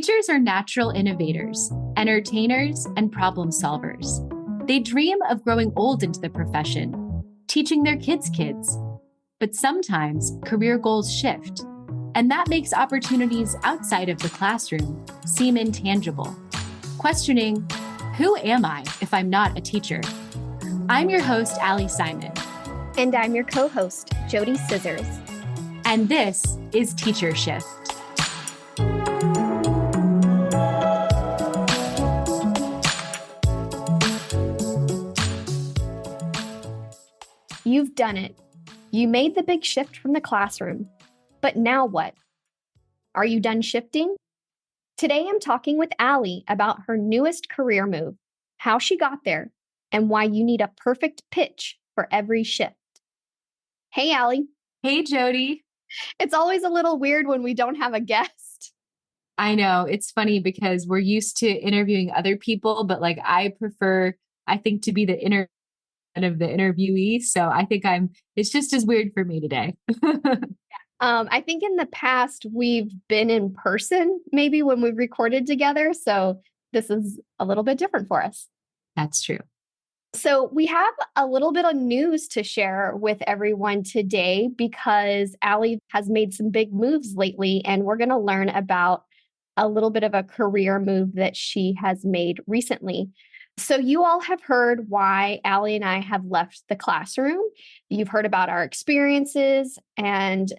Teachers are natural innovators, entertainers, and problem solvers. They dream of growing old into the profession, teaching their kids. But sometimes career goals shift, and that makes opportunities outside of the classroom seem intangible. Questioning, who am I if I'm not a teacher? I'm your host, Allie Simon. And I'm your co-host, JoDee Scissors. And this is Teacher Shift. You've done it. You made the big shift from the classroom. But now what? Are you done shifting? Today, I'm talking with Allie about her newest career move, how she got there, and why you need a perfect pitch for every shift. Hey, Allie. Hey, JoDee. It's always a little weird when we don't have a guest. I know. It's funny because we're used to interviewing other people, but I prefer, to be the of the interviewee. So I think it's just as weird for me today. I think in the past we've been in person, maybe when we've recorded together. So this is a little bit different for us. That's true. So we have a little bit of news to share with everyone today because Allie has made some big moves lately, and we're going to learn about a little bit of a career move that she has made recently. So you all have heard why Allie and I have left the classroom. You've heard about our experiences and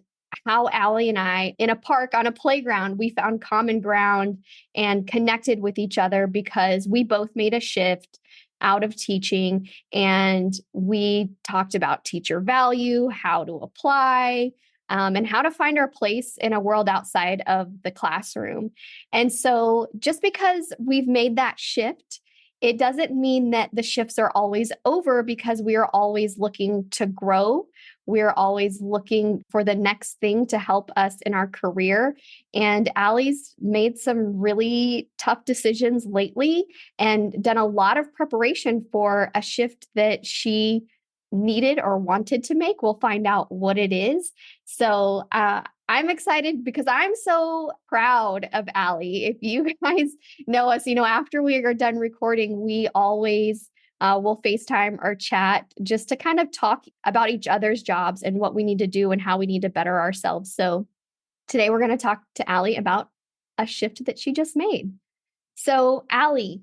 how Allie and I, in a park, on a playground, we found common ground and connected with each other because we both made a shift out of teaching. And we talked about teacher value, how to apply, and how to find our place in a world outside of the classroom. And so just because we've made that shift, it doesn't mean that the shifts are always over because we are always looking to grow. We're always looking for the next thing to help us in our career. And Allie's made some really tough decisions lately and done a lot of preparation for a shift that she needed or wanted to make. We'll find out what it is. So I'm excited because I'm so proud of Allie. If you guys know us, after we are done recording, we always will FaceTime or chat just to kind of talk about each other's jobs and what we need to do and how we need to better ourselves. So today we're going to talk to Allie about a shift that she just made. So Allie,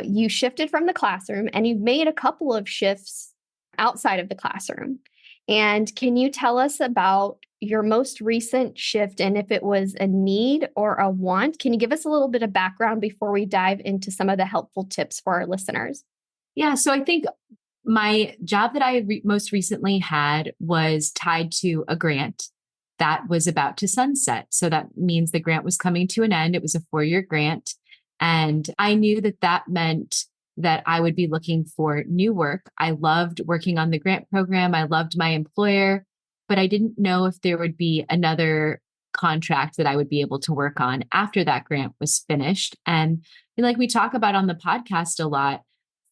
you shifted from the classroom and you've made a couple of shifts outside of the classroom. And can you tell us about your most recent shift and if it was a need or a want? Can you give us a little bit of background before we dive into some of the helpful tips for our listeners? Yeah. So I think my job that I most recently had was tied to a grant that was about to sunset. So that means the grant was coming to an end. It was a 4-year grant. And I knew that meant that I would be looking for new work. I loved working on the grant program. I loved my employer, but I didn't know if there would be another contract that I would be able to work on after that grant was finished. And like we talk about on the podcast a lot,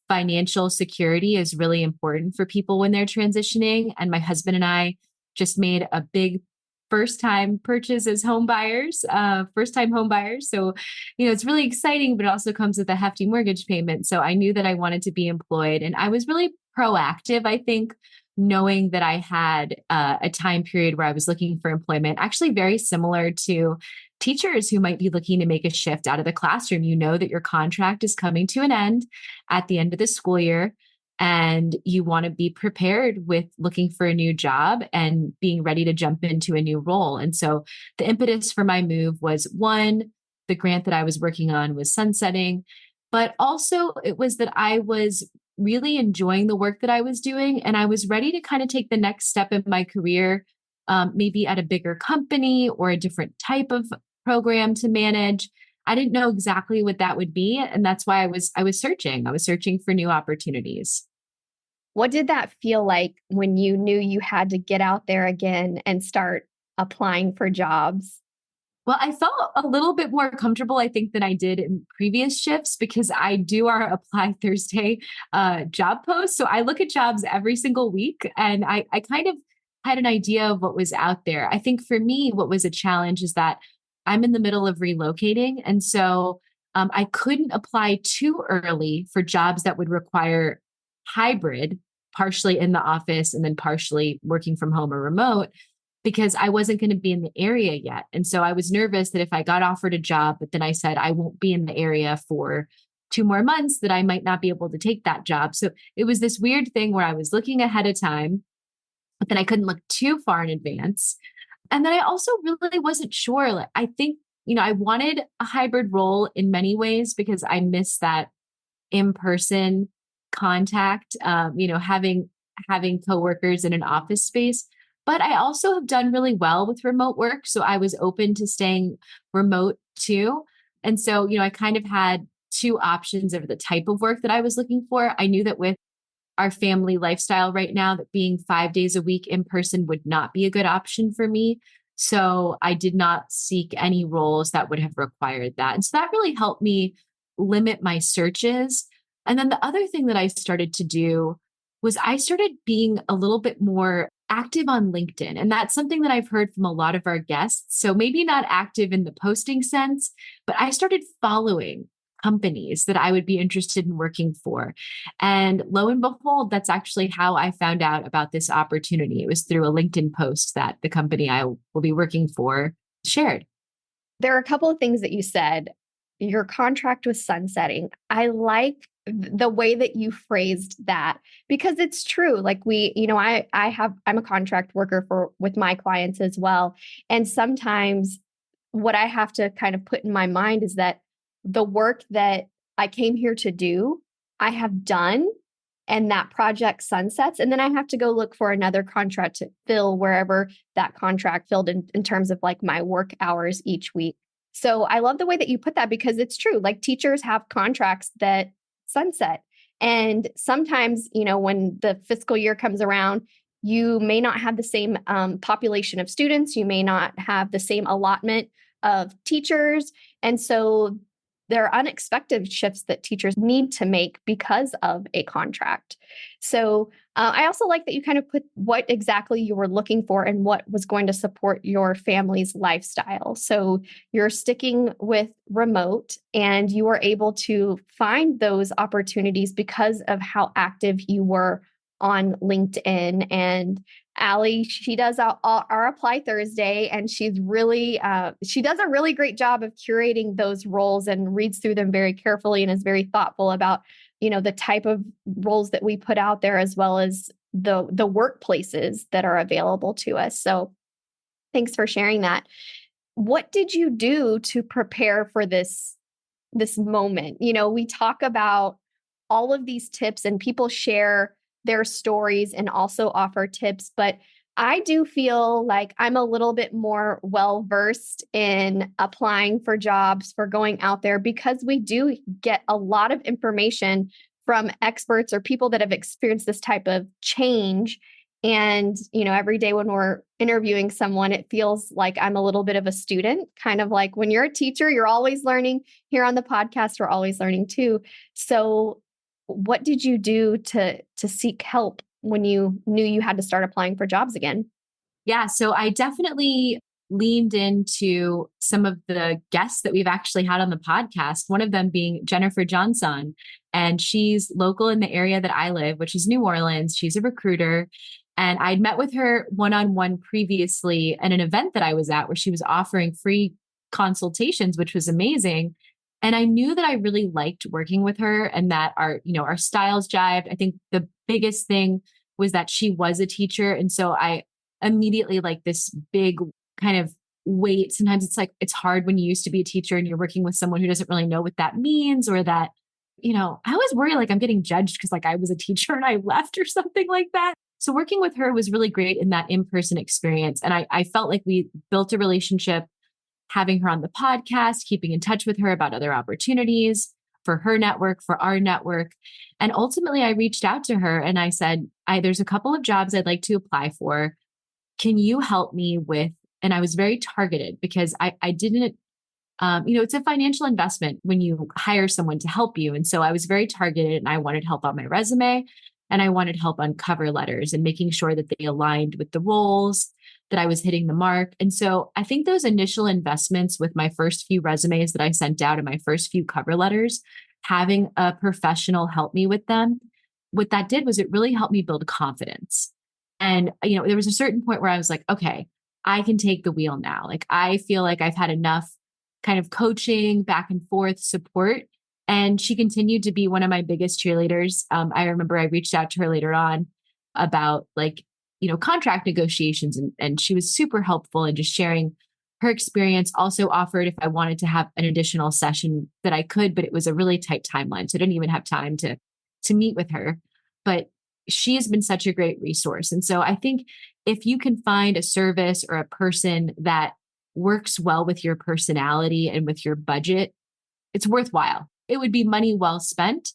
financial security is really important for people when they're transitioning. And my husband and I just made a big first-time purchase as first-time home buyers. So, it's really exciting, but it also comes with a hefty mortgage payment. So I knew that I wanted to be employed. And I was really proactive, I think, knowing that I had a time period where I was looking for employment, actually very similar to teachers who might be looking to make a shift out of the classroom. You know that your contract is coming to an end at the end of the school year, and you want to be prepared with looking for a new job and being ready to jump into a new role. And so the impetus for my move was, one, the grant that I was working on was sunsetting, but also it was that I was really enjoying the work that I was doing. And I was ready to kind of take the next step in my career, maybe at a bigger company or a different type of program to manage. I didn't know exactly what that would be. And that's why I was searching. I was searching for new opportunities. What did that feel like when you knew you had to get out there again and start applying for jobs? Well, I felt a little bit more comfortable, I think, than I did in previous shifts because I do our Apply Thursday job post. So I look at jobs every single week and I kind of had an idea of what was out there. I think for me, what was a challenge is that I'm in the middle of relocating. And so I couldn't apply too early for jobs that would require hybrid, partially in the office and then partially working from home or remote, because I wasn't going to be in the area yet. And so I was nervous that if I got offered a job, but then I said I won't be in the area for 2 more months, that I might not be able to take that job. So it was this weird thing where I was looking ahead of time, but then I couldn't look too far in advance. And then I also really wasn't sure. Like, I think, I wanted a hybrid role in many ways because I miss that in-person contact, having coworkers in an office space. But I also have done really well with remote work. So I was open to staying remote too. And so, I kind of had two options of the type of work that I was looking for. I knew that with our family lifestyle right now, that being 5 days a week in person would not be a good option for me. So I did not seek any roles that would have required that. And so that really helped me limit my searches. And then the other thing that I started to do was I started being a little bit more active on LinkedIn. And that's something that I've heard from a lot of our guests. So maybe not active in the posting sense, but I started following companies that I would be interested in working for. And lo and behold, that's actually how I found out about this opportunity. It was through a LinkedIn post that the company I will be working for shared. There are a couple of things that you said. Your contract was sunsetting. I like the way that you phrased that because it's true. Like I'm a contract worker with my clients as well. And sometimes what I have to kind of put in my mind is that the work that I came here to do, I have done, and that project sunsets. And then I have to go look for another contract to fill wherever that contract filled in terms of like my work hours each week. So I love the way that you put that because it's true. Like teachers have contracts that sunset. And sometimes, when the fiscal year comes around, you may not have the same population of students. You may not have the same allotment of teachers. And so there are unexpected shifts that teachers need to make because of a contract. So I also like that you kind of put what exactly you were looking for and what was going to support your family's lifestyle. So you're sticking with remote and you were able to find those opportunities because of how active you were on LinkedIn. And Allie, she does our Apply Thursday, and she does a really great job of curating those roles and reads through them very carefully and is very thoughtful about, the type of roles that we put out there as well as the workplaces that are available to us. So thanks for sharing that. What did you do to prepare for this moment? We talk about all of these tips and people share their stories and also offer tips. But I do feel like I'm a little bit more well-versed in applying for jobs, for going out there, because we do get a lot of information from experts or people that have experienced this type of change. And, every day when we're interviewing someone, it feels like I'm a little bit of a student, kind of like when you're a teacher, you're always learning. Here on the podcast, we're always learning too. So what did you do to seek help when you knew you had to start applying for jobs again? Yeah, so I definitely leaned into some of the guests that we've actually had on the podcast, one of them being Jennifer Johnson. And she's local in the area that I live, which is New Orleans. She's a recruiter. And I'd met with her one-on-one previously at an event that I was at where she was offering free consultations, which was amazing. And I knew that I really liked working with her and that our styles jived. I think the biggest thing was that she was a teacher. And so I immediately like this big kind of weight. Sometimes it's hard when you used to be a teacher and you're working with someone who doesn't really know what that means, or that, I always worry like I'm getting judged because like I was a teacher and I left or something like that. So working with her was really great in that in-person experience. And I felt like we built a relationship, having her on the podcast, keeping in touch with her about other opportunities for her network, for our network. And ultimately, I reached out to her and I said, there's a couple of jobs I'd like to apply for. Can you help me with? And I was very targeted because I didn't, it's a financial investment when you hire someone to help you. And so I was very targeted and I wanted help on my resume. And I wanted help on cover letters and making sure that they aligned with the roles, that I was hitting the mark. And so I think those initial investments with my first few resumes that I sent out and my first few cover letters, having a professional help me with them, what that did was it really helped me build confidence. And, there was a certain point where I was like, okay, I can take the wheel now. Like, I feel like I've had enough kind of coaching, back and forth support. And she continued to be one of my biggest cheerleaders. I remember I reached out to her later on about like, contract negotiations, and she was super helpful in just sharing her experience. Also offered if I wanted to have an additional session that I could, but it was a really tight timeline. So I didn't even have time to meet with her. But she has been such a great resource. And so I think if you can find a service or a person that works well with your personality and with your budget, it's worthwhile. It would be money well spent,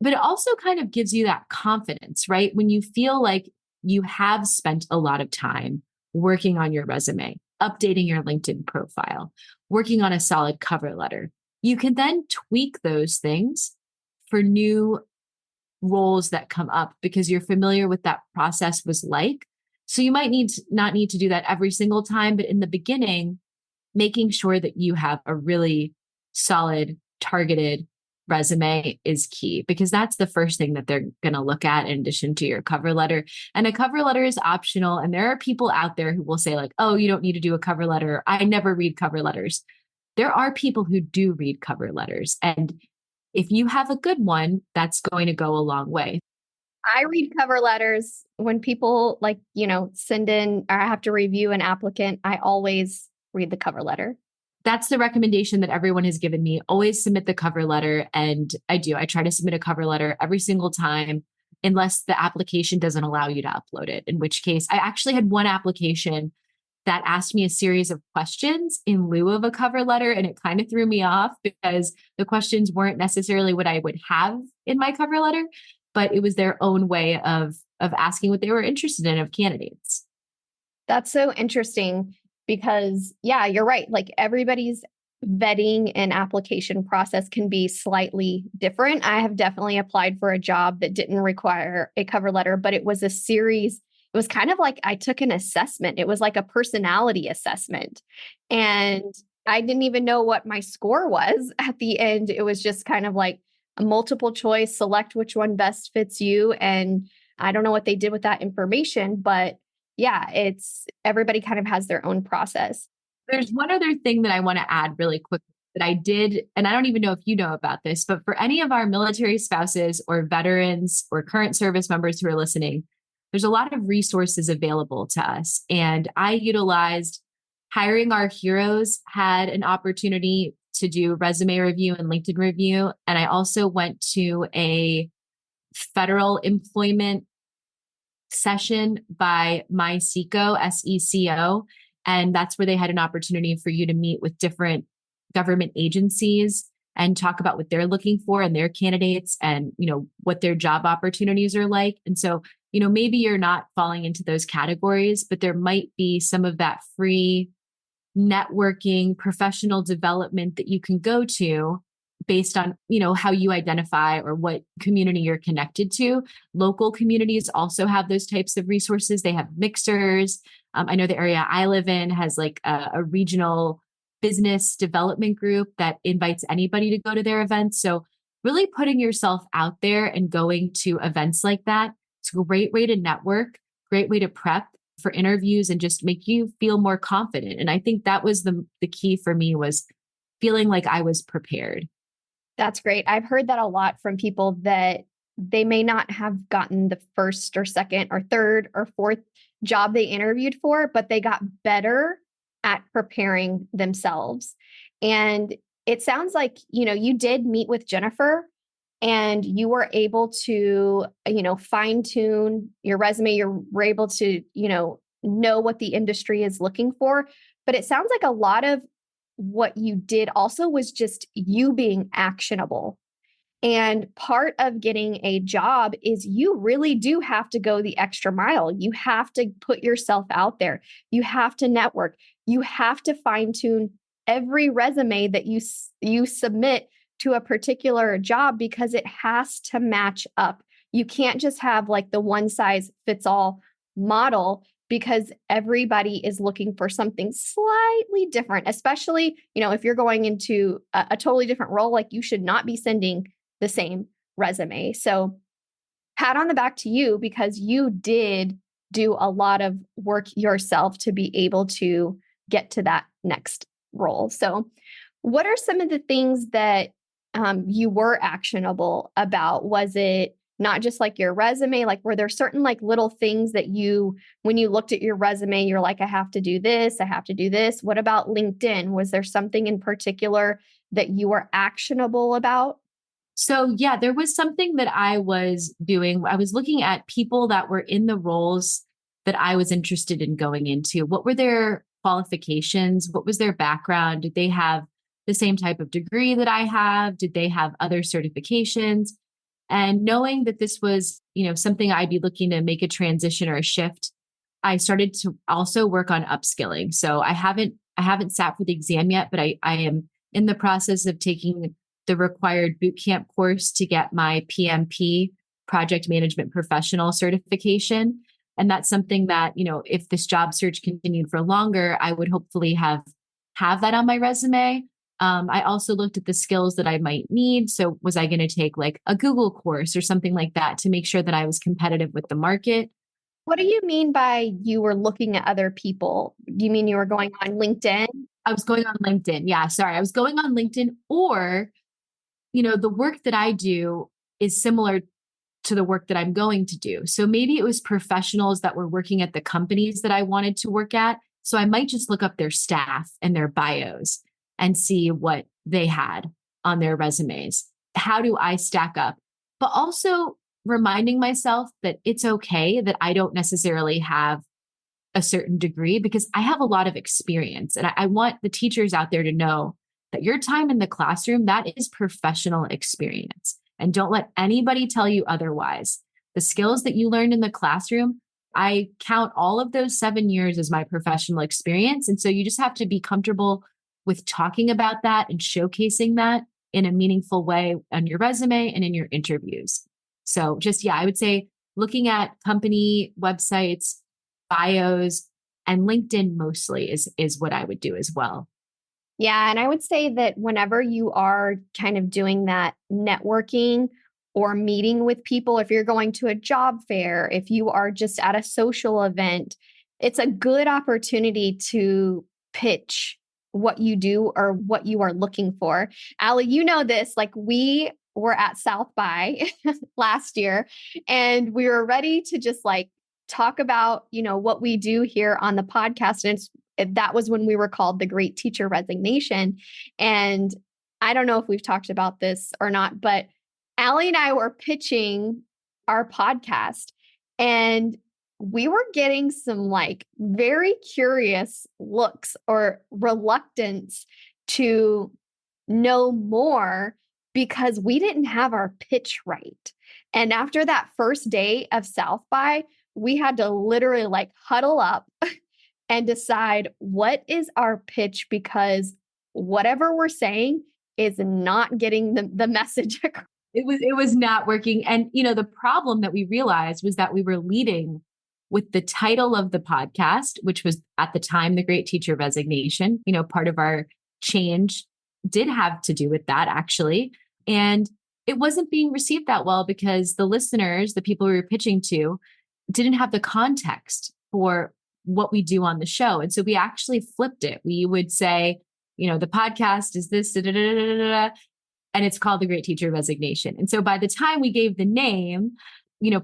but it also kind of gives you that confidence, right? When you feel like you have spent a lot of time working on your resume, updating your LinkedIn profile, working on a solid cover letter, you can then tweak those things for new roles that come up because you're familiar with that process was like. So you might not need to do that every single time, but in the beginning, making sure that you have a really solid, targeted resume is key because that's the first thing that they're going to look at in addition to your cover letter. And a cover letter is optional. And there are people out there who will say, like, oh, you don't need to do a cover letter. I never read cover letters. There are people who do read cover letters. And if you have a good one, that's going to go a long way. I read cover letters when people send in or I have to review an applicant. I always read the cover letter. That's the recommendation that everyone has given me. Always submit the cover letter. And I do. I try to submit a cover letter every single time, unless the application doesn't allow you to upload it, in which case I actually had one application that asked me a series of questions in lieu of a cover letter. And it kind of threw me off because the questions weren't necessarily what I would have in my cover letter, but it was their own way of asking what they were interested in of candidates. That's so interesting because, yeah, you're right. Like everybody's vetting and application process can be slightly different. I have definitely applied for a job that didn't require a cover letter, but it was a series. It was kind of like I took an assessment. It was like a personality assessment. And I didn't even know what my score was at the end. It was just kind of like a multiple choice, select which one best fits you. And I don't know what they did with that information, but yeah, it's everybody kind of has their own process. There's one other thing that I want to add really quickly that I did, and I don't even know if you know about this, but for any of our military spouses or veterans or current service members who are listening, there's a lot of resources available to us. And I utilized Hiring Our Heroes had an opportunity to do resume review and LinkedIn review. And I also went to a federal employment session by MySeco, SECO. And that's where they had an opportunity for you to meet with different government agencies and talk about what they're looking for and their candidates and, what their job opportunities are like. And so, maybe you're not falling into those categories, but there might be some of that free networking, professional development that you can go to based on, how you identify or what community you're connected to. Local communities also have those types of resources. They have mixers. I know the area I live in has like a regional business development group that invites anybody to go to their events. So really putting yourself out there and going to events like that, it's a great way to network, great way to prep for interviews and just make you feel more confident. And I think that was the key for me, was feeling like I was prepared. That's great. I've heard that a lot from people that they may not have gotten the first or second or third or fourth job they interviewed for, but they got better at preparing themselves. And it sounds like, you did meet with Jennifer and you were able to, fine tune your resume. You were able to, know what the industry is looking for. But it sounds like a lot of what you did also was just you being actionable. And part of getting a job is you really do have to go the extra mile. You have to put yourself out there. You have to network. You have to fine tune every resume that you submit to a particular job because it has to match up. you can't just have like the one size fits all model because everybody is looking for something slightly different, especially, if you're going into a totally different role, like you should not be sending the same resume. So pat on the back to you because you did do a lot of work yourself to be able to get to that next role. So what are some of the things that you were actionable about? Was it not just like your resume? Like, were there certain like little things that when you looked at your resume, you're like, I have to do this, I have to do this. What about LinkedIn? Was there something in particular that you were actionable about? So, yeah, there was something that I was doing. I was looking at people that were in the roles that I was interested in going into. What were their qualifications? What was their background? Did they have the same type of degree that I have? Did they have other certifications? And knowing that this was, something I'd be looking to make a transition or a shift, I started to also work on upskilling. So I haven't sat for the exam yet, but I am in the process of taking the required bootcamp course to get my PMP, project management professional certification. And that's something that, if this job search continued for longer, I would hopefully have that on my resume. I also looked at the skills that I might need. So was I going to take like a Google course or something like that to make sure that I was competitive with the market? What do you mean by you were looking at other people? Do you mean you were going on LinkedIn? I was going on LinkedIn. Yeah, sorry. I was going on LinkedIn, or, the work that I do is similar to the work that I'm going to do. So maybe it was professionals that were working at the companies that I wanted to work at. So I might just look up their staff and their bios and see what they had on their resumes. How do I stack up? But also reminding myself that it's okay that I don't necessarily have a certain degree because I have a lot of experience. And I want the teachers out there to know that your time in the classroom, that is professional experience. And don't let anybody tell you otherwise. The skills that you learned in the classroom, I count all of those 7 years as my professional experience. And so you just have to be comfortable with talking about that and showcasing that in a meaningful way on your resume and in your interviews. So I would say looking at company websites, bios, and LinkedIn mostly is what I would do as well. Yeah. And I would say that whenever you are kind of doing that networking or meeting with people, if you're going to a job fair, if you are just at a social event, it's a good opportunity to pitch what you do or what you are looking for. Allie, you know this, like we were at South by last year and we were ready to just like talk about, what we do here on the podcast. And that was when we were called the Great Teacher Resignation. And I don't know if we've talked about this or not, but Allie and I were pitching our podcast and we were getting some like very curious looks or reluctance to know more because we didn't have our pitch right. And after that first day of South by, we had to literally like huddle up and decide what is our pitch because whatever we're saying is not getting the message across. It was not working. And the problem that we realized was that we were leading with the title of the podcast, which was at the time the Great Teacher Resignation. Part of our change did have to do with that actually. And it wasn't being received that well because the listeners, the people we were pitching to, didn't have the context for what we do on the show. And so we actually flipped it. We would say, the podcast is this, da, da, da, da, da, and it's called the Great Teacher Resignation. And so by the time we gave the name,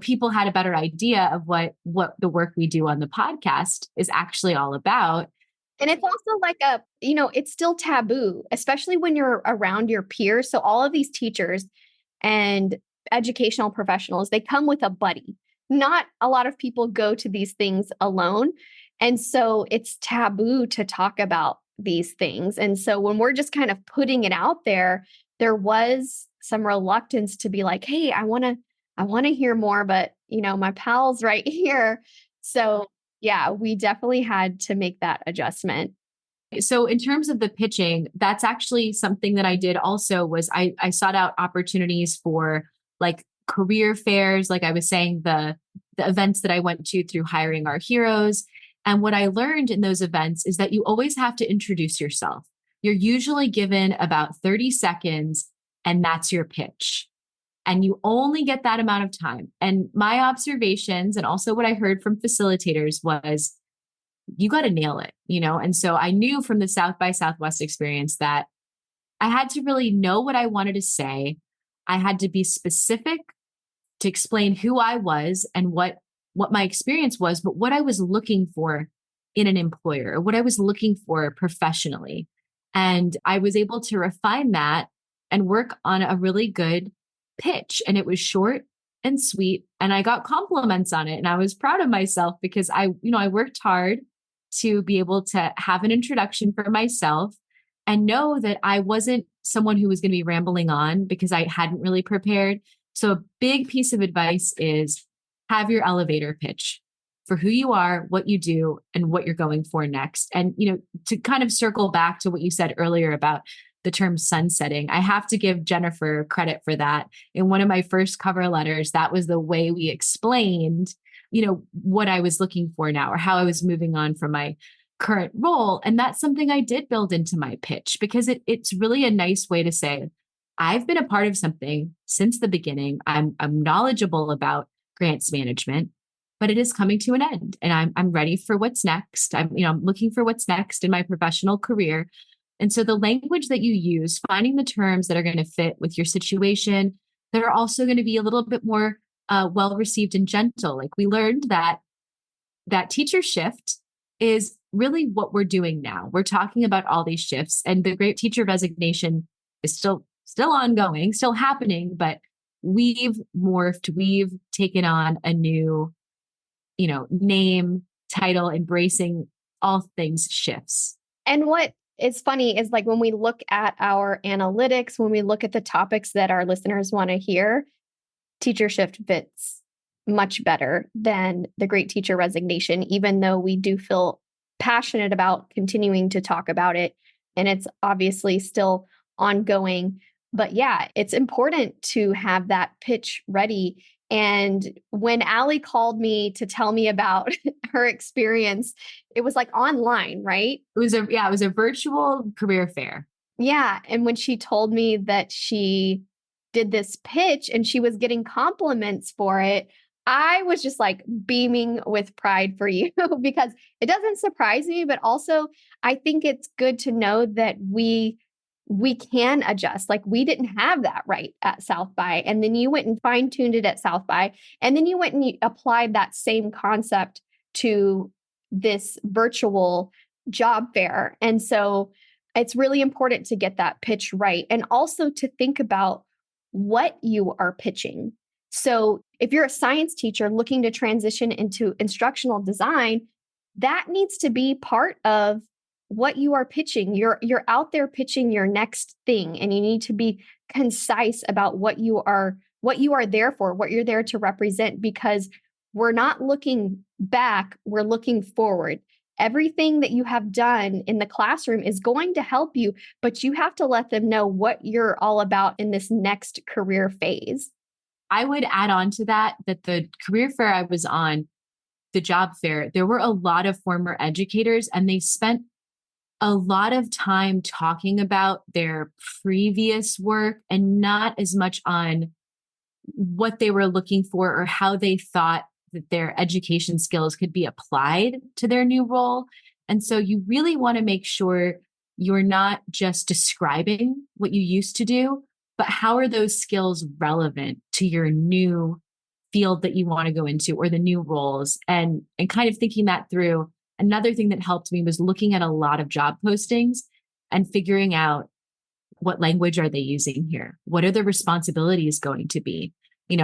people had a better idea of what the work we do on the podcast is actually all about. And it's also like it's still taboo, especially when you're around your peers. So all of these teachers and educational professionals, they come with a buddy. Not a lot of people go to these things alone. And so it's taboo to talk about these things. And so when we're just kind of putting it out there, there was some reluctance to be like, hey, I want to hear more, but my pal's right here. So yeah, we definitely had to make that adjustment. So in terms of the pitching, that's actually something that I did also was I sought out opportunities for like career fairs, like I was saying, the events that I went to through Hiring Our Heroes. And what I learned in those events is that you always have to introduce yourself. You're usually given about 30 seconds, and that's your pitch. And you only get that amount of time. And my observations, and also what I heard from facilitators, was you got to nail it, you know? And so I knew from the South by Southwest experience that I had to really know what I wanted to say. I had to be specific to explain who I was and what my experience was, but what I was looking for in an employer, or what I was looking for professionally. And I was able to refine that and work on a really good pitch. And it was short and sweet. And I got compliments on it. And I was proud of myself because I worked hard to be able to have an introduction for myself and know that I wasn't someone who was going to be rambling on because I hadn't really prepared. So a big piece of advice is have your elevator pitch for who you are, what you do, and what you're going for next. And, to kind of circle back to what you said earlier about the term sunsetting, I have to give Jennifer credit for that. In one of my first cover letters, that was the way we explained, what I was looking for now, or how I was moving on from my current role. And that's something I did build into my pitch because it's really a nice way to say, I've been a part of something since the beginning. I'm knowledgeable about grants management, but it is coming to an end, and I'm ready for what's next. I'm looking for what's next in my professional career. And so the language that you use, finding the terms that are going to fit with your situation, that are also going to be a little bit more well received and gentle. Like we learned that teacher shift is really what we're doing now. We're talking about all these shifts, and the great teacher resignation is still ongoing, still happening, but we've morphed, we've taken on a new, name, title, embracing all things shifts. And what is funny is like when we look at our analytics, when we look at the topics that our listeners want to hear, teacher shift fits much better than the great teacher resignation, even though we do feel passionate about continuing to talk about it. And it's obviously still ongoing. But yeah, it's important to have that pitch ready. And when Allie called me to tell me about her experience, it was like online, right? It was a virtual career fair. Yeah. And when she told me that she did this pitch and she was getting compliments for it, I was just like beaming with pride for you because it doesn't surprise me, but also I think it's good to know that we can adjust. Like we didn't have that right at South by, and then you went and fine tuned it at South by, and then you went and you applied that same concept to this virtual job fair. And so it's really important to get that pitch right, and also to think about what you are pitching. So if you're a science teacher looking to transition into instructional design, that needs to be part of what you are pitching. You're out there pitching your next thing, and you need to be concise about what you are there for, what you're there to represent, because we're not looking back, we're looking forward. Everything that you have done in the classroom is going to help you, but you have to let them know what you're all about in this next career phase. I would add on to that the career fair I was on, the job fair, there were a lot of former educators, and they spent a lot of time talking about their previous work and not as much on what they were looking for or how they thought that their education skills could be applied to their new role. And so you really want to make sure you're not just describing what you used to do, but how are those skills relevant to your new field that you want to go into or the new roles, and kind of thinking that through. Another thing that helped me was looking at a lot of job postings and figuring out what language are they using here? What are the responsibilities going to be?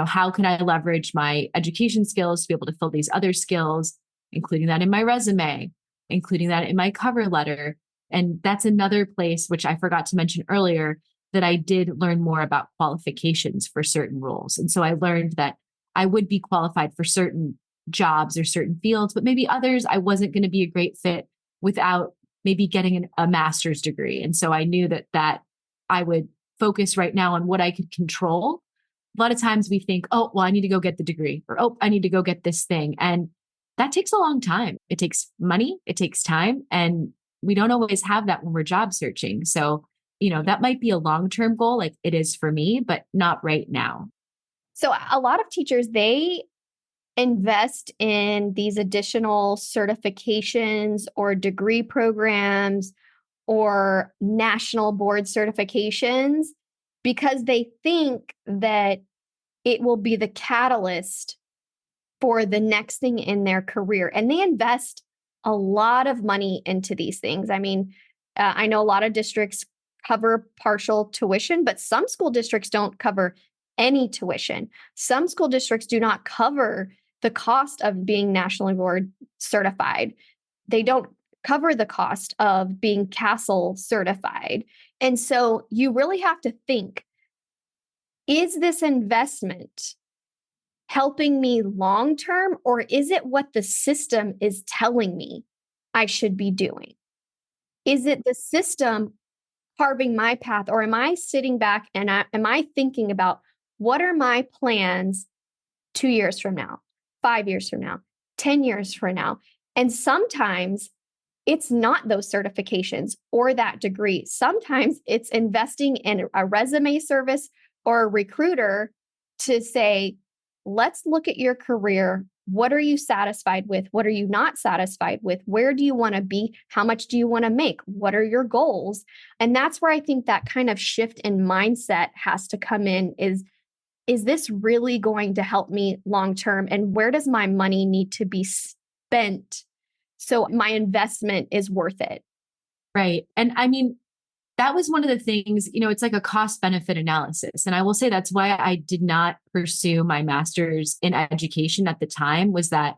How can I leverage my education skills to be able to fill these other skills, including that in my resume, including that in my cover letter. And that's another place, which I forgot to mention earlier, that I did learn more about qualifications for certain roles. And so I learned that I would be qualified for certain jobs or certain fields, but maybe others I wasn't going to be a great fit without maybe getting a master's degree. And so I knew that I would focus right now on what I could control A lot of times we think, oh, well, I need to go get the degree, or oh, I need to go get this thing. And that takes a long time. It takes money, it takes time, and we don't always have that when we're job searching. So, that might be a long-term goal, like it is for me, but not right now. So a lot of teachers, they invest in these additional certifications or degree programs or national board certifications because they think that it will be the catalyst for the next thing in their career. And they invest a lot of money into these things. I mean, I know a lot of districts cover partial tuition, but some school districts don't cover any tuition. Some school districts do not cover the cost of being nationally board certified. They don't cover the cost of being CASEL certified. And so you really have to think, is this investment helping me long term, or is it what the system is telling me I should be doing? Is it the system carving my path, or am I sitting back and am I thinking about what are my plans 2 years from now, 5 years from now, 10 years from now? And sometimes it's not those certifications or that degree. Sometimes it's investing in a resume service or a recruiter to say, let's look at your career. What are you satisfied with? What are you not satisfied with? Where do you want to be? How much do you want to make? What are your goals? And that's where I think that kind of shift in mindset has to come in is this really going to help me long term? And where does my money need to be spent so my investment is worth it? Right. And I mean, that was one of the things, it's like a cost benefit analysis. And I will say that's why I did not pursue my master's in education at the time, was that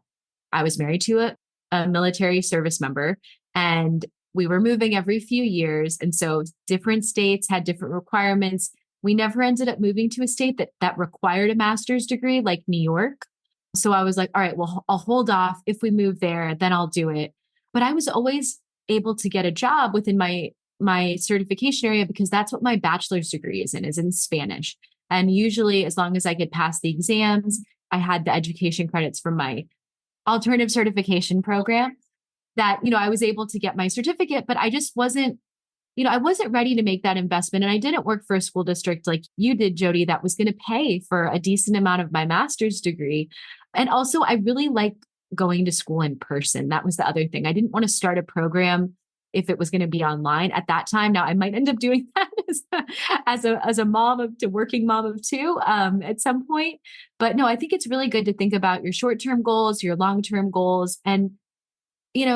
I was married to a military service member, and we were moving every few years. And so different states had different requirements. We never ended up moving to a state that required a master's degree, like New York. So I was like, all right, well, I'll hold off. If we move there, then I'll do it. But I was always able to get a job within my certification area because that's what my bachelor's degree is in Spanish. And usually, as long as I could pass the exams, I had the education credits from my alternative certification program that, I was able to get my certificate, but I just wasn't, I wasn't ready to make that investment. And I didn't work for a school district like you did, JoDee, that was going to pay for a decent amount of my master's degree. And also, I really like going to school in person. That was the other thing. I didn't want to start a program if it was going to be online at that time. Now I might end up doing that as a working mom of two at some point. But no, I think it's really good to think about your short-term goals, your long-term goals. And,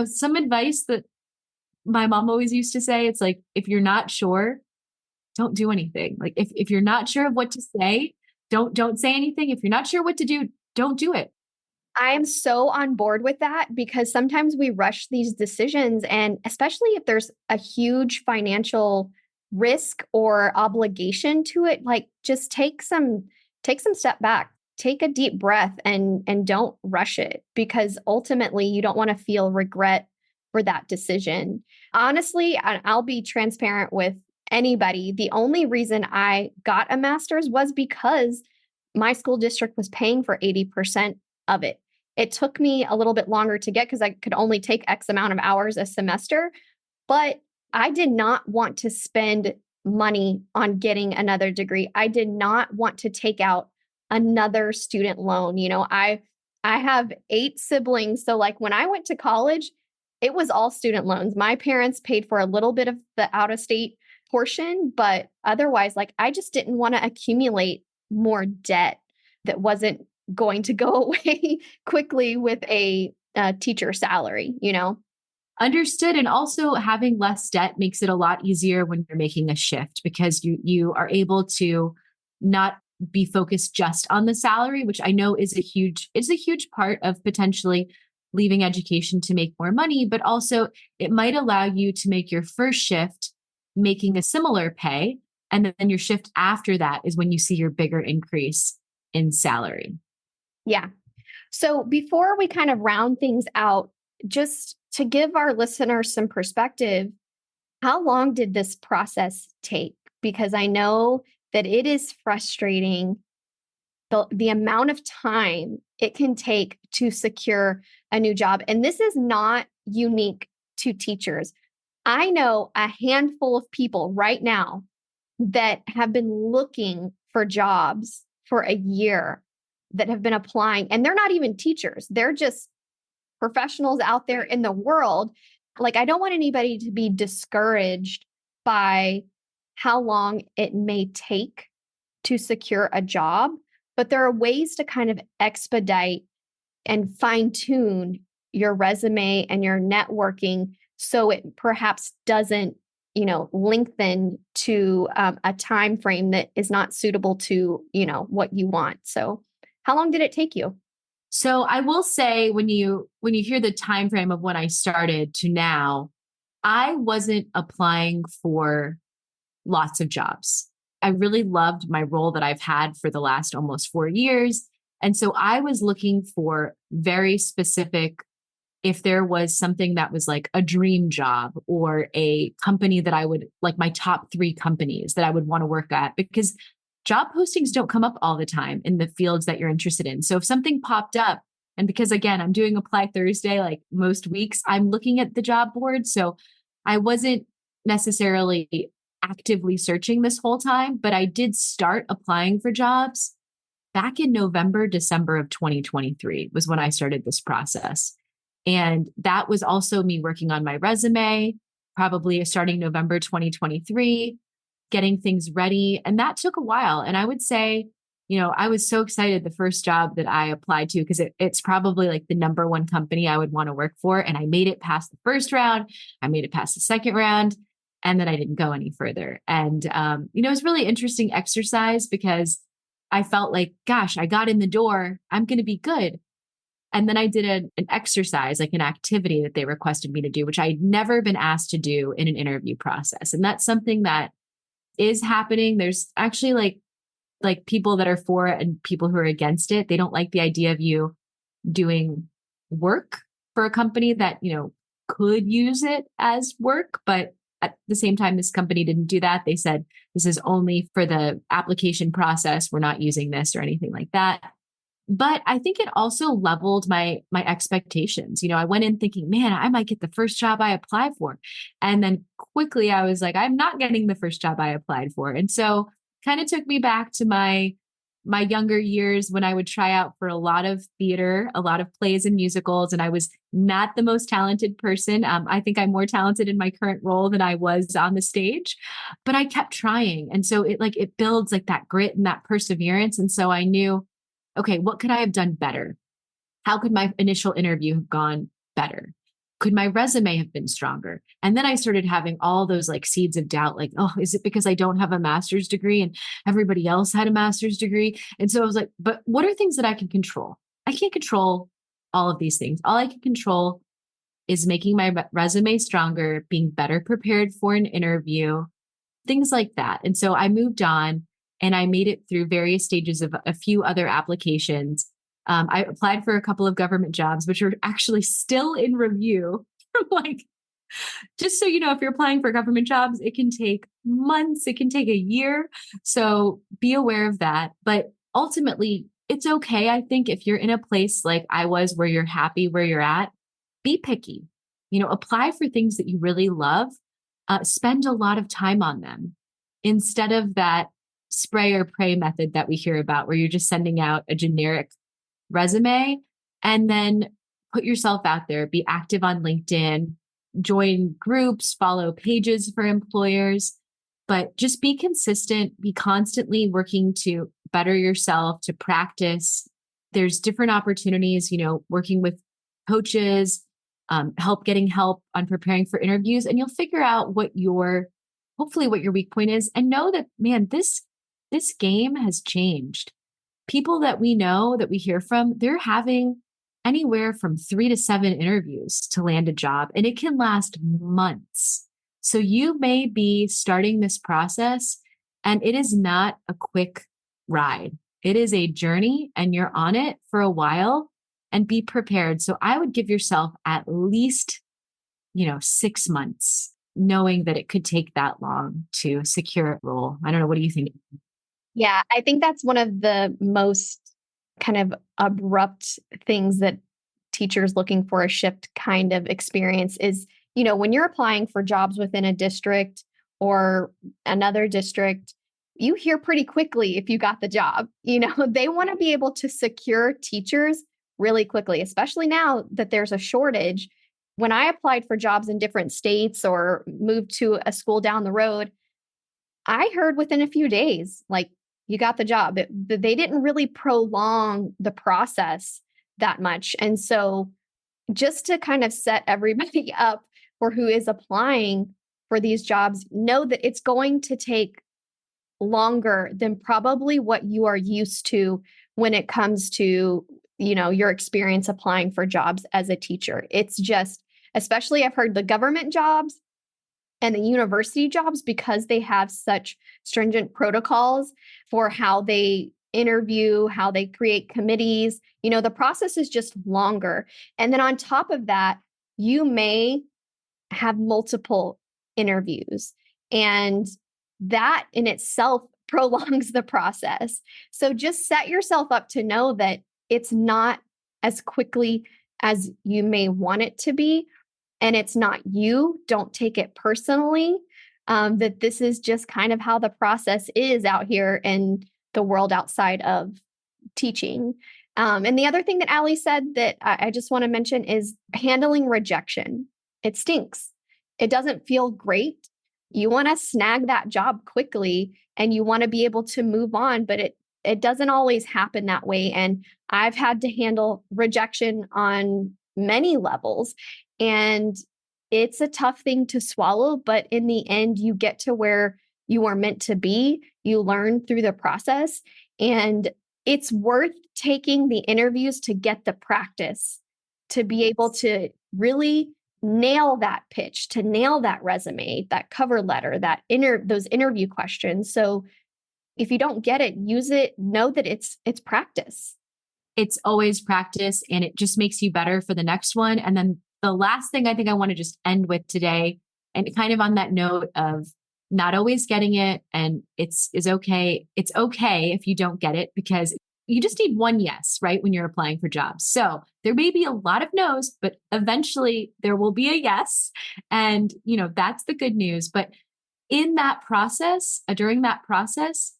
some advice that my mom always used to say, it's like, if you're not sure, don't do anything. Like if you're not sure of what to say, don't say anything. If you're not sure what to do, don't do it. I'm so on board with that because sometimes we rush these decisions. And especially if there's a huge financial risk or obligation to it, like just take some step back, take a deep breath and don't rush it because ultimately you don't want to feel regret for that decision. Honestly, I'll be transparent with anybody. The only reason I got a master's was because my school district was paying for 80% of it. It took me a little bit longer to get because I could only take X amount of hours a semester, but I did not want to spend money on getting another degree. I did not want to take out another student loan. I have 8 siblings, so like when I went to college, it was all student loans. My parents paid for a little bit of the out of state portion, but otherwise, like I just didn't want to accumulate more debt that wasn't going to go away quickly with a teacher salary, Understood. And also having less debt makes it a lot easier when you're making a shift because you are able to not be focused just on the salary, which I know is a huge part of potentially leaving education to make more money, but also it might allow you to make your first shift making a similar pay. And then your shift after that is when you see your bigger increase in salary. Yeah. So before we kind of round things out, just to give our listeners some perspective, how long did this process take? Because I know that it is frustrating the amount of time it can take to secure a new job. And this is not unique to teachers. I know a handful of people right now that have been looking for jobs for a year, that have been applying, and they're not even teachers. They're just professionals out there in the world. Like, I don't want anybody to be discouraged by how long it may take to secure a job, but there are ways to kind of expedite and fine tune your resume and your networking so it perhaps doesn't, lengthen to a time frame that is not suitable to, what you want. So, how long did it take you? So I will say when you hear the time frame of when I started to now, I wasn't applying for lots of jobs. I really loved my role that I've had for the last almost 4 years. And so I was looking for very specific, if there was something that was like a dream job or a company that I would like, my top 3 companies that I would want to work at, because job postings don't come up all the time in the fields that you're interested in. So if something popped up, and because again, I'm doing Apply Thursday, like most weeks, I'm looking at the job board. So I wasn't necessarily actively searching this whole time, but I did start applying for jobs back in November, December of 2023 was when I started this process. And that was also me working on my resume, probably starting November 2023, getting things ready. And that took a while. And I would say, I was so excited the first job that I applied to, because it's probably like the number one company I would want to work for. And I made it past the first round. I made it past the second round. And then I didn't go any further. And, it was really interesting exercise because I felt like, gosh, I got in the door. I'm going to be good. And then I did an exercise, like an activity that they requested me to do, which I'd never been asked to do in an interview process. And that's something that is happening. There's actually like people that are for it and people who are against it. They don't like the idea of you doing work for a company that, could use it as work. But at the same time, this company didn't do that. They said, this is only for the application process. We're not using this or anything like that. But I think it also leveled my expectations. I went in thinking, man, I might get the first job I applied for. And then quickly I was like, I'm not getting the first job I applied for. And so kind of took me back to my younger years when I would try out for a lot of theater, a lot of plays and musicals. And I was not the most talented person. I think I'm more talented in my current role than I was on the stage, but I kept trying. And so it builds like that grit and that perseverance. And so I knew, okay, what could I have done better? How could my initial interview have gone better? Could my resume have been stronger? And then I started having all those like seeds of doubt, like, oh, is it because I don't have a master's degree and everybody else had a master's degree? And so I was like, but what are things that I can control? I can't control all of these things. All I can control is making my resume stronger, being better prepared for an interview, things like that. And so I moved on and I made it through various stages of a few other applications. I applied for a couple of government jobs, which are actually still in review. Like, just so you know, if you're applying for government jobs, it can take months, it can take a year. So be aware of that. But ultimately, it's okay. I think if you're in a place like I was where you're happy where you're at, be picky. Apply for things that you really love. Spend a lot of time on them instead of that spray or pray method that we hear about, where you're just sending out a generic resume and then put yourself out there, be active on LinkedIn, join groups, follow pages for employers, but just be consistent, be constantly working to better yourself, to practice. There's different opportunities, working with coaches, getting help on preparing for interviews, and you'll figure out hopefully what your weak point is, and know that, man, this game has changed. People that we know, that we hear from, they're having anywhere from 3 to 7 interviews to land a job, and it can last months. So you may be starting this process, and it is not a quick ride. It is a journey, and you're on it for a while, and be prepared. So I would give yourself at least, 6 months, knowing that it could take that long to secure a role. I don't know. What do you think? Yeah, I think that's one of the most kind of abrupt things that teachers looking for a shift kind of experience is, when you're applying for jobs within a district or another district, you hear pretty quickly if you got the job. They want to be able to secure teachers really quickly, especially now that there's a shortage. When I applied for jobs in different states or moved to a school down the road, I heard within a few days, like, you got the job. They didn't really prolong the process that much. And so, just to kind of set everybody up for who is applying for these jobs, know that it's going to take longer than probably what you are used to when it comes to, your experience applying for jobs as a teacher. It's just, especially I've heard the government jobs and the university jobs, because they have such stringent protocols for how they interview, how they create committees, the process is just longer. And then on top of that, you may have multiple interviews, and that in itself prolongs the process. So just set yourself up to know that it's not as quickly as you may want it to be. And it's not you. Don't take it personally. That this is just kind of how the process is out here in the world outside of teaching. And the other thing that Allie said that I just want to mention is handling rejection. It stinks. It doesn't feel great. You want to snag that job quickly and you want to be able to move on, but it doesn't always happen that way. And I've had to handle rejection on many levels. And it's a tough thing to swallow, but in the end, you get to where you are meant to be. You learn through the process, and it's worth taking the interviews to get the practice, to be able to really nail that pitch, to nail that resume, that cover letter, those interview questions. So if you don't get it, use it, know that it's practice. It's always practice, and it just makes you better for the next one. And then the last thing I think I want to just end with today, and kind of on that note of not always getting it, and it's okay. It's okay if you don't get it, because you just need one yes, right? When you're applying for jobs. So there may be a lot of no's, but eventually there will be a yes. And, that's the good news. But in that process, during that process,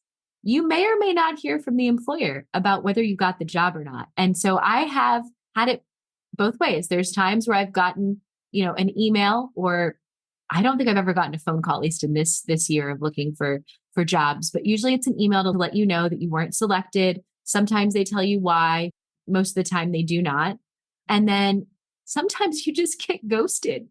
you may or may not hear from the employer about whether you got the job or not. And so I have had it both ways. There's times where I've gotten, an email, or I don't think I've ever gotten a phone call, at least in this year of looking for jobs, but usually it's an email to let you know that you weren't selected. Sometimes they tell you why. Most of the time they do not. And then sometimes you just get ghosted.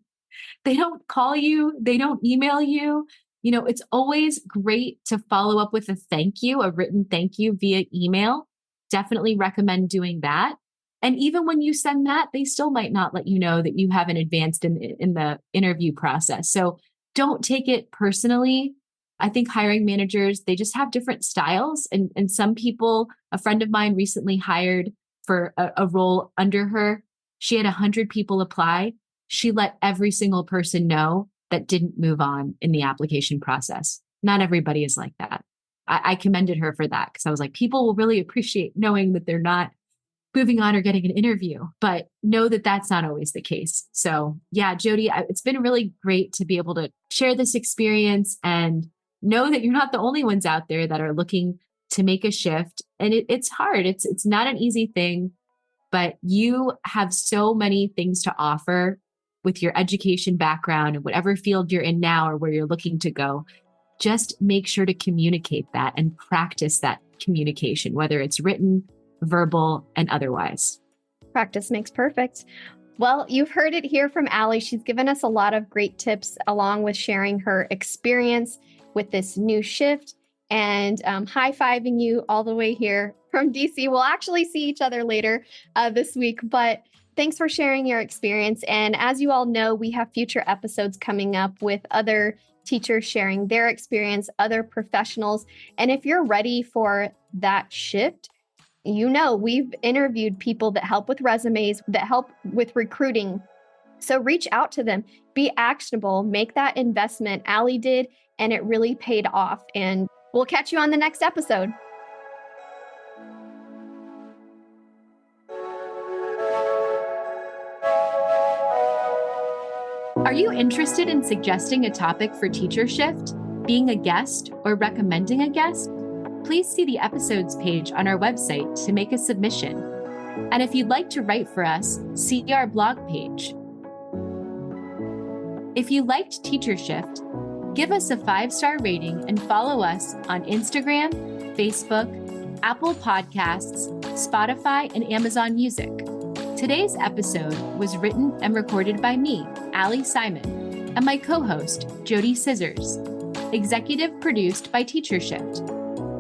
They don't call you, they don't email you. It's always great to follow up with a thank you, a written thank you via email. Definitely recommend doing that. And even when you send that, they still might not let you know that you haven't advanced in the interview process. So don't take it personally. I think hiring managers, they just have different styles. And some people, a friend of mine recently hired for a role under her. She had 100 people apply. She let every single person know that didn't move on in the application process. Not everybody is like that. I commended her for that, because I was like, people will really appreciate knowing that they're not moving on or getting an interview, but know that that's not always the case. So yeah, JoDee, it's been really great to be able to share this experience and know that you're not the only ones out there that are looking to make a shift. And it's hard. It's not an easy thing, but you have so many things to offer with your education background and whatever field you're in now or where you're looking to go. Just make sure to communicate that and practice that communication, whether it's written, verbal, and otherwise. Practice makes perfect. Well, you've heard it here from Allie. She's given us a lot of great tips, along with sharing her experience with this new shift, and high-fiving you all the way here from DC. We'll actually see each other later this week, but thanks for sharing your experience. And as you all know, we have future episodes coming up with other teachers sharing their experience, other professionals. And if you're ready for that shift, we've interviewed people that help with resumes, that help with recruiting. So reach out to them, be actionable, make that investment. Allie did, and it really paid off. And we'll catch you on the next episode. Are you interested in suggesting a topic for Teacher Shift, being a guest, or recommending a guest? Please see the episodes page on our website to make a submission. And if you'd like to write for us, see our blog page. If you liked Teacher Shift, give us a 5-star rating and follow us on Instagram, Facebook, Apple Podcasts, Spotify, and Amazon Music. Today's episode was written and recorded by me, Allie Simon, and my co-host, JoDee Scissors. Executive produced by Teacher Shift.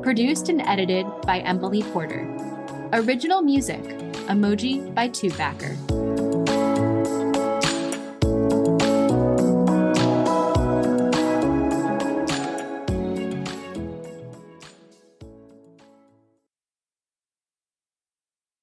Produced and edited by Emily Porter. Original music, Emoji by Tubebacker.